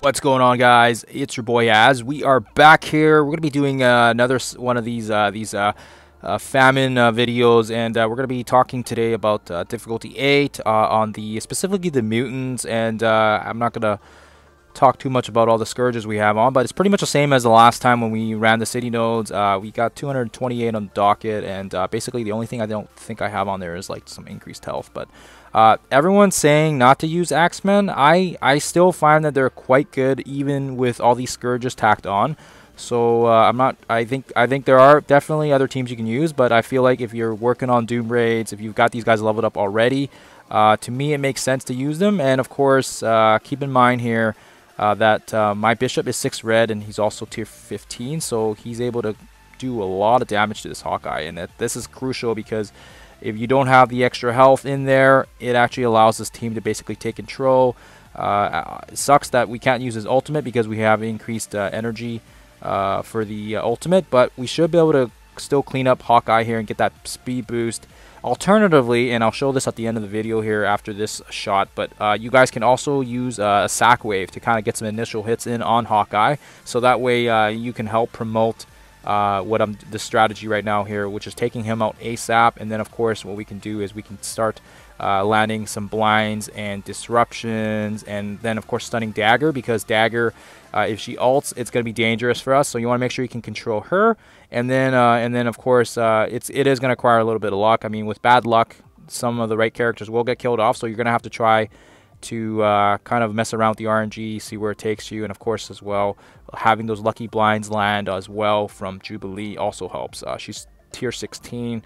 What's going on, guys? It's your boy Az. We are back here. We're gonna be doing another one of these famine videos, and we're gonna be talking today about difficulty 8 on specifically the mutants. And I'm not gonna talk too much about all the scourges we have on, but it's pretty much the same as the last time when we ran the city nodes. We got 228 on the docket, and basically the only thing I don't think I have on there is like some increased health. But everyone's saying not to use Axemen. I still find that they're quite good even with all these scourges tacked on. So I think there are definitely other teams you can use, but I feel like if you're working on Doom raids, if you've got these guys leveled up already, to me it makes sense to use them. And of course, keep in mind here that my bishop is 6 red and he's also tier 15, so he's able to do a lot of damage to this Hawkeye, and this is crucial because if you don't have the extra health in there, it actually allows this team to basically take control. It sucks that we can't use his ultimate because we have increased energy for the ultimate, but we should be able to still clean up Hawkeye here and get that speed boost. Alternatively, and I'll show this at the end of the video here after this shot, but you guys can also use a sack wave to kind of get some initial hits in on Hawkeye, so that way you can help promote the strategy right now here, which is taking him out ASAP. And then of course what we can do is we can start landing some blinds and disruptions, and then of course stunning Dagger, because Dagger, if she ults, it's going to be dangerous for us, so you want to make sure you can control her. And then of course it is going to require a little bit of luck. I mean, with bad luck some of the right characters will get killed off, so you're going to have to try to kind of mess around with the RNG, see where it takes you. And of course as well, having those lucky blinds land as well from Jubilee also helps. She's tier 16,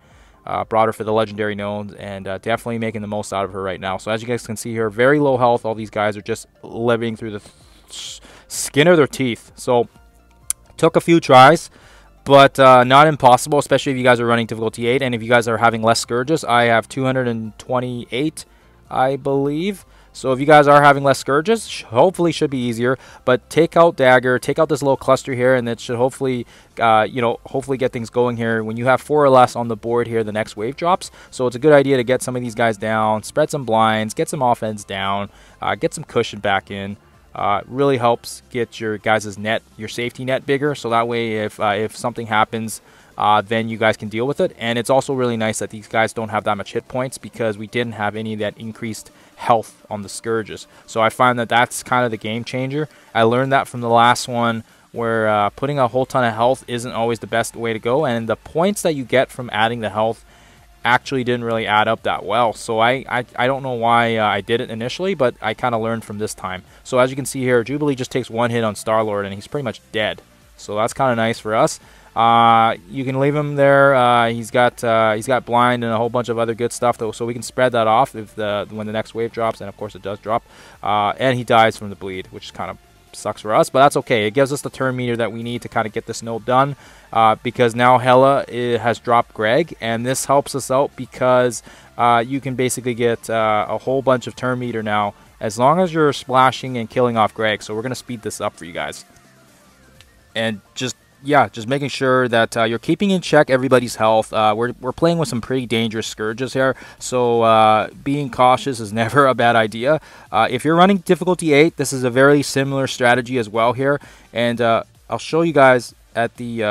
brought her for the legendary nodes, and definitely making the most out of her right now. So as you guys can see here, very low health. All these guys are just living through the skin of their teeth. So took a few tries, but not impossible, especially if you guys are running difficulty 8 and if you guys are having less scourges. I have 228, I believe. So if you guys are having less scourges, hopefully should be easier. But take out Dagger, take out this little cluster here, and it should hopefully, hopefully get things going here. When you have 4 or less on the board here, the next wave drops. So it's a good idea to get some of these guys down, spread some blinds, get some offense down, get some cushion back in. Really helps get your guys' net, your safety net bigger. So that way, if something happens, then you guys can deal with it. And it's also really nice that these guys don't have that much hit points, because we didn't have any of that increased health on the scourges. So I find that that's kind of the game changer. I learned that from the last one, where putting a whole ton of health isn't always the best way to go, and the points that you get from adding the health actually didn't really add up that well. So I don't know why I did it initially, but I kind of learned from this time. So as you can see here, Jubilee just takes 1 hit on Star-Lord and he's pretty much dead. So that's kind of nice for us. You can leave him there. He's got blind and a whole bunch of other good stuff, though, so we can spread that off if when the next wave drops, and of course it does drop. And he dies from the bleed, which kind of sucks for us, but that's okay. It gives us the turn meter that we need to kind of get this node done, because now Hela has dropped Greg, and this helps us out because you can basically get a whole bunch of turn meter now as long as you're splashing and killing off Greg. So we're going to speed this up for you guys. And just making sure that you're keeping in check everybody's health. We're playing with some pretty dangerous scourges here, so being cautious is never a bad idea. If you're running difficulty 8, this is a very similar strategy as well here, and I'll show you guys at the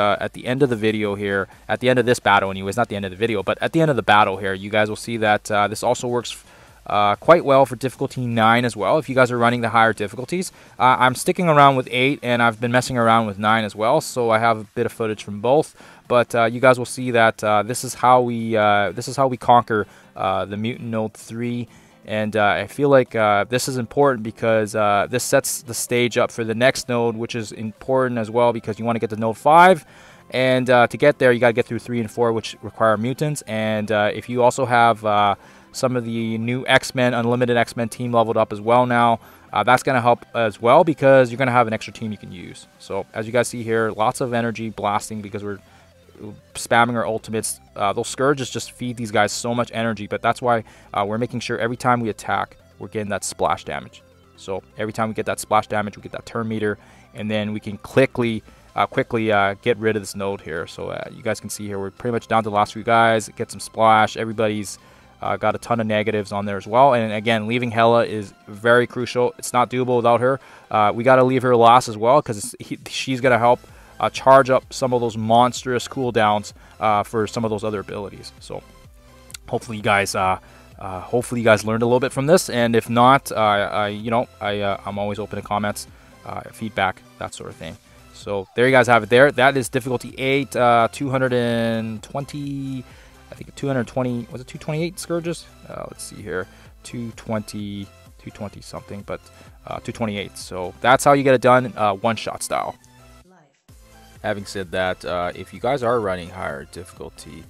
end of the video here, at the end of this battle anyways, not the end of the video, but at the end of the battle here, you guys will see that this also works quite well for difficulty 9 as well, if you guys are running the higher difficulties. I'm sticking around with 8, and I've been messing around with 9 as well, so I have a bit of footage from both. But you guys will see that this is how we conquer the Mutant Node 3. And I feel like this is important because this sets the stage up for the next node, which is important as well because you want to get to node 5. And to get there, you got to get through 3 and 4, which require mutants. And if you also have some of the new X-Men, Unlimited X-Men team leveled up as well now, that's going to help as well because you're going to have an extra team you can use. So as you guys see here, lots of energy blasting because we're spamming our ultimates. Those Scourges just feed these guys so much energy, but that's why we're making sure every time we attack, we're getting that splash damage. So every time we get that splash damage, we get that turn meter, and then we can quickly get rid of this node here. So you guys can see here, we're pretty much down to the last few guys. Get some splash. Everybody's got a ton of negatives on there as well. And again, leaving Hela is very crucial. It's not doable without her. We got to leave her last as well, because she's going to help charge up some of those monstrous cooldowns for some of those other abilities. So hopefully you guys learned a little bit from this, and if not, I'm always open to comments, feedback, that sort of thing. So there you guys have it there. That is difficulty 8, 220, I think 220, was it 228 Scourges? Let's see here, 220 something, but 228. So that's how you get it done, one-shot style. Having said that, if you guys are running higher difficulty,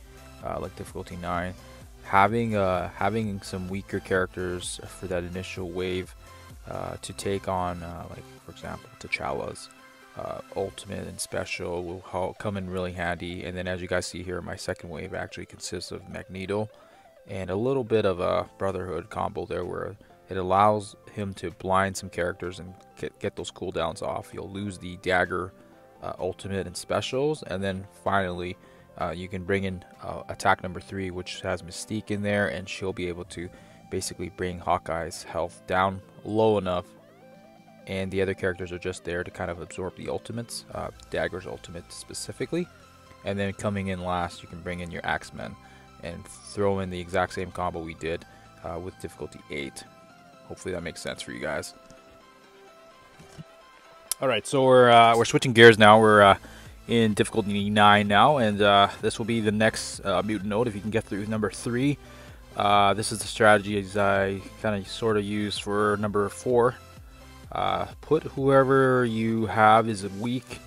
like difficulty 9, having some weaker characters for that initial wave to take on, like for example, T'Challa's ultimate and special will come in really handy. And then as you guys see here, my second wave actually consists of Magneto and a little bit of a Brotherhood combo there, where it allows him to blind some characters and get those cooldowns off. You'll lose the dagger ultimate and specials, and then finally you can bring in attack number 3, which has Mystique in there, and she'll be able to basically bring Hawkeye's health down low enough, and the other characters are just there to kind of absorb the ultimates, Dagger's ultimate specifically. And then coming in last, you can bring in your Axemen and throw in the exact same combo we did with difficulty 8. Hopefully that makes sense for you guys. Alright, so we're switching gears now. We're in difficulty 9 now, and this will be the next mutant node if you can get through number 3. This is the strategies I kind of sort of use for number 4. Put whoever you have is weak.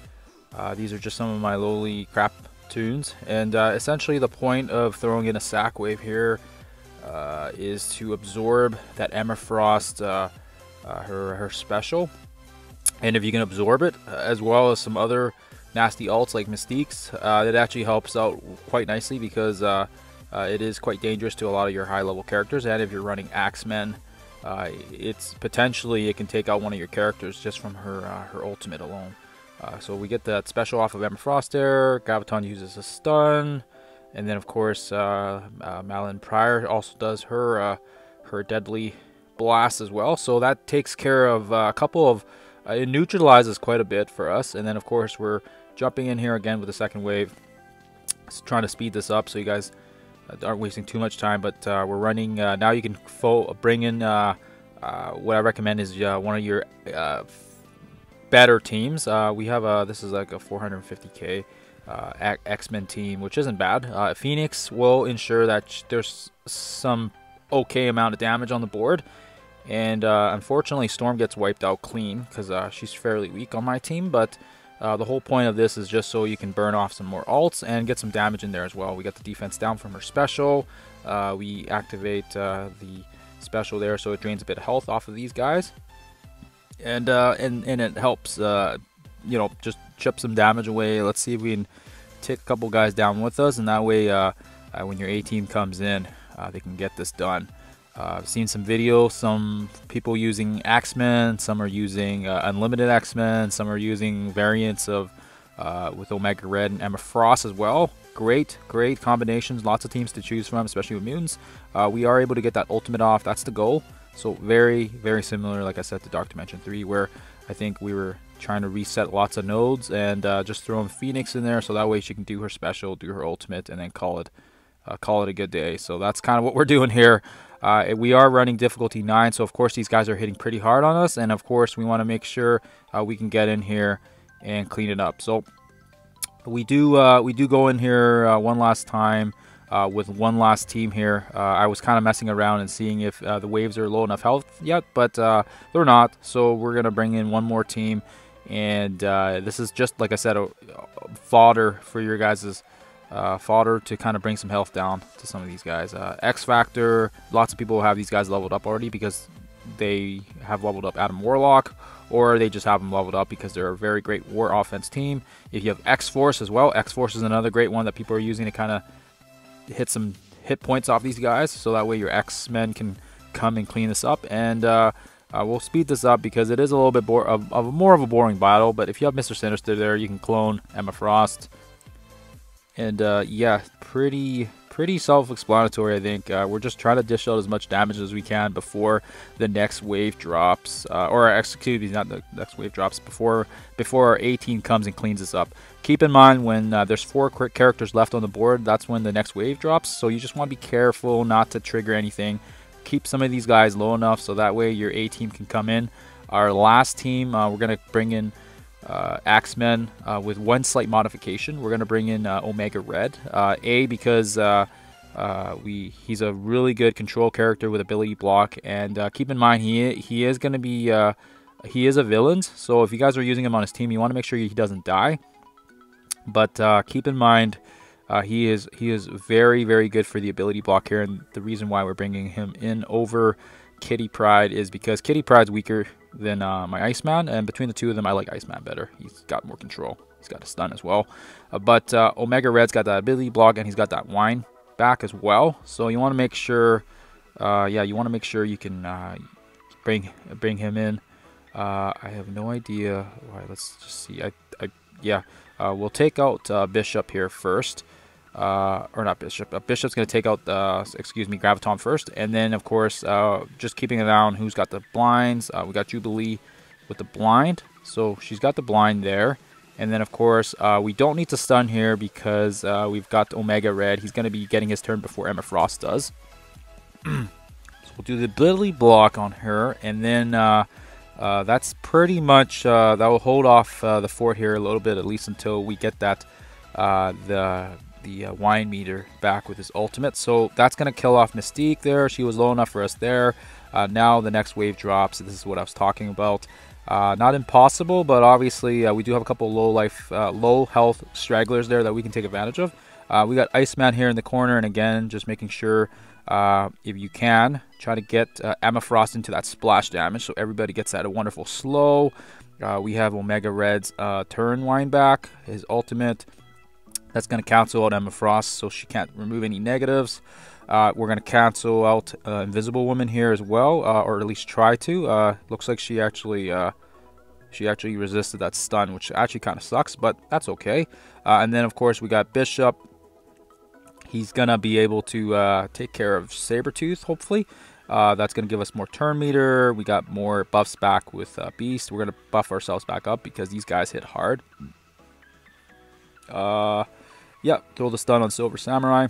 These are just some of my lowly crap tunes, and essentially the point of throwing in a sack wave here is to absorb that Emma Frost, her special. And if you can absorb it, as well as some other nasty ults like Mystique's, it actually helps out quite nicely, because it is quite dangerous to a lot of your high level characters. And if you're running Axemen, it's potentially, it can take out one of your characters just from her ultimate alone. So we get that special off of Emma Frost there. Graviton uses a stun, and then of course Malin Pryor also does her deadly blast as well. So that takes care of a couple of it neutralizes quite a bit for us. And then of course we're jumping in here again with the second wave, trying to speed this up so you guys aren't wasting too much time. But we're running now. You can bring in what I recommend is one of your better teams. We have this is like a 450k X-Men team, which isn't bad. Phoenix will ensure that there's some okay amount of damage on the board, and unfortunately Storm gets wiped out clean because she's fairly weak on my team. But the whole point of this is just so you can burn off some more ults and get some damage in there as well. We got the defense down from her special. We activate the special there, so it drains a bit of health off of these guys, and it helps just chip some damage away. Let's see if we can take a couple guys down with us, and that way when your A team comes in, they can get this done. I've seen some videos, some people using Axemen, some are using unlimited Axemen, some are using variants of with Omega Red and Emma Frost as well. Great combinations, lots of teams to choose from, especially with mutants. We are able to get that ultimate off, that's the goal. So very similar, like I said, to Dark Dimension 3, where I think we were trying to reset lots of nodes and just throwing Phoenix in there, so that way she can do her special, do her ultimate, and then call it a good day. So that's kind of what we're doing here. We are running difficulty 9, so of course these guys are hitting pretty hard on us, and of course we want to make sure we can get in here and clean it up. So we do go in here one last time with one last team here. I was kind of messing around and seeing if the waves are low enough health yet, but they're not. So we're gonna bring in one more team, and this is just, like I said, a fodder for your guys's fodder to kind of bring some health down to some of these guys. X Factor, lots of people have these guys leveled up already because they have leveled up Adam Warlock, or they just have them leveled up because they're a very great war offense team. If you have X-Force as well, X-Force is another great one that people are using to kind of hit some hit points off these guys, so that way your X-Men can come and clean this up. And we'll speed this up because it is a little bit more of a boring battle. But if you have Mr. Sinister there, you can clone Emma Frost. And yeah, pretty pretty self-explanatory, I think. We're just trying to dish out as much damage as we can before the next wave drops, or excuse me, not the next wave drops, before our A team comes and cleans us up. Keep in mind when there's 4 characters left on the board, that's when the next wave drops, so you just want to be careful not to trigger anything. Keep some of these guys low enough so that way your A team can come in. Our last team, we're going to bring in Axemen with one slight modification. We're going to bring in Omega Red. A, because he's a really good control character with ability block, and keep in mind he is going to be he is a villain, so if you guys are using him on his team, you want to make sure he doesn't die. But keep in mind he is very, very good for the ability block here, and the reason why we're bringing him in over Kitty Pryde is because Kitty Pryde's weaker than my Iceman, and between the two of them, I like Iceman better. He's got more control. He's got a stun as well. But Omega Red's got that ability block, and he's got that wine back as well. So you want to make sure, yeah, you want to make sure you can bring him in. I have no idea. All right, let's just see. Yeah, we'll take out Bishop here first. Or not Bishop. Bishop's going to take out, excuse me, Graviton first. And then, of course, just keeping an eye on who's got the blinds. We got Jubilee with the blind. So she's got the blind there. And then, of course, we don't need to stun here because we've got Omega Red. He's going to be getting his turn before Emma Frost does. So we'll do the ability block on her. And then that's pretty much, that will hold off the fort here a little bit, at least until we get that, the wine meter back with his ultimate. So that's going to kill off Mystique there. She was low enough for us there. Now the next wave drops. This is what I was talking about. Not impossible, but obviously we do have a couple low health stragglers there that we can take advantage of. We got Iceman here in the corner, and again, just making sure if you can, try to get Emma Frost into that splash damage so everybody gets that a wonderful slow. We have Omega Red's turn wine back, his ultimate. That's going to cancel out Emma Frost, so she can't remove any negatives. We're going to cancel out Invisible Woman here as well, or at least try to. Looks like she actually resisted that stun, which actually kind of sucks, but that's okay. And then, of course, we got Bishop. He's going to be able to take care of Sabretooth, hopefully. That's going to give us more turn meter. We got more buffs back with Beast. We're going to buff ourselves back up because these guys hit hard. Yeah, throw the stun on Silver Samurai.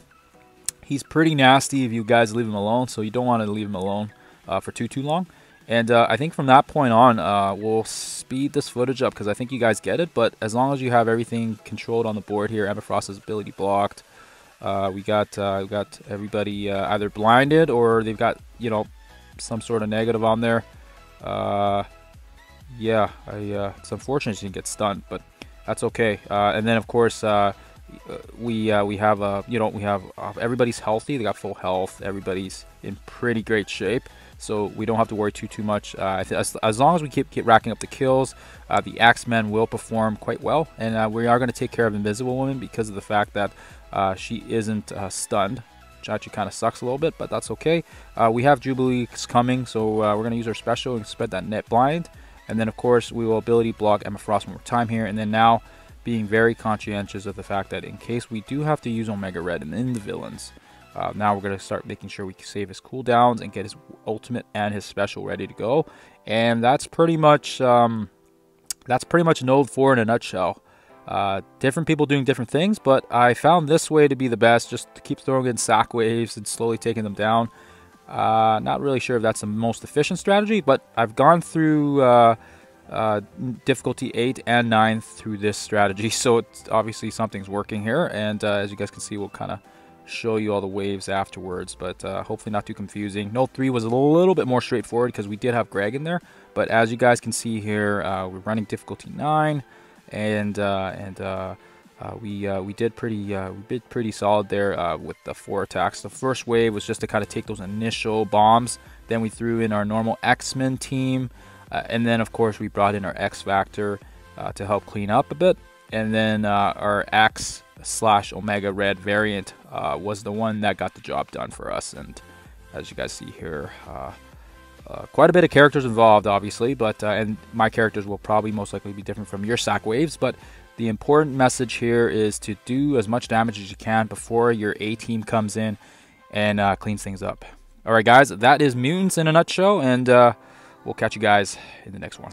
He's pretty nasty if you guys leave him alone, so you don't want to leave him alone for too long. And I think from that point on, we'll speed this footage up because I think you guys get it. But as long as you have everything controlled on the board here, Emma Frost's ability blocked. We got everybody either blinded or they've got, you know, some sort of negative on there. Yeah, it's unfortunate she didn't get stunned, but that's okay. And then of course we have everybody's healthy. They got full health. Everybody's in pretty great shape, so we don't have to worry too much. As long as we keep racking up the kills, the Axemen will perform quite well, and we are going to take care of Invisible Woman because of the fact that she isn't stunned, which actually kind of sucks a little bit, but that's okay. We have Jubilee coming, so we're going to use our special and spread that net blind. And then, of course, we will ability block Emma Frost one more time here. And then now, being very conscientious of the fact that in case we do have to use Omega Red and in the villains, now we're going to start making sure we save his cooldowns and get his ultimate and his special ready to go. And that's pretty much Node 4 in a nutshell. Different people doing different things, but I found this way to be the best. Just to keep throwing in sack waves and slowly taking them down. Not really sure if that's the most efficient strategy, but I've gone through difficulty 8 and 9 through this strategy, so it's obviously something's working here. And as you guys can see, we'll kind of show you all the waves afterwards, but hopefully not too confusing. Node 3 was a little bit more straightforward because we did have Greg in there, but as you guys can see here, we're running difficulty 9, and we did pretty solid there with the 4 attacks. The first wave was just to kind of take those initial bombs. Then we threw in our normal X-Men team, and then of course we brought in our X Factor to help clean up a bit. And then our X/Omega Red variant was the one that got the job done for us. And as you guys see here, quite a bit of characters involved, obviously, but and my characters will probably most likely be different from your sack waves, but The important message here is to do as much damage as you can before your A team comes in and cleans things up. Alright guys, that is Mutants in a nutshell, and we'll catch you guys in the next one.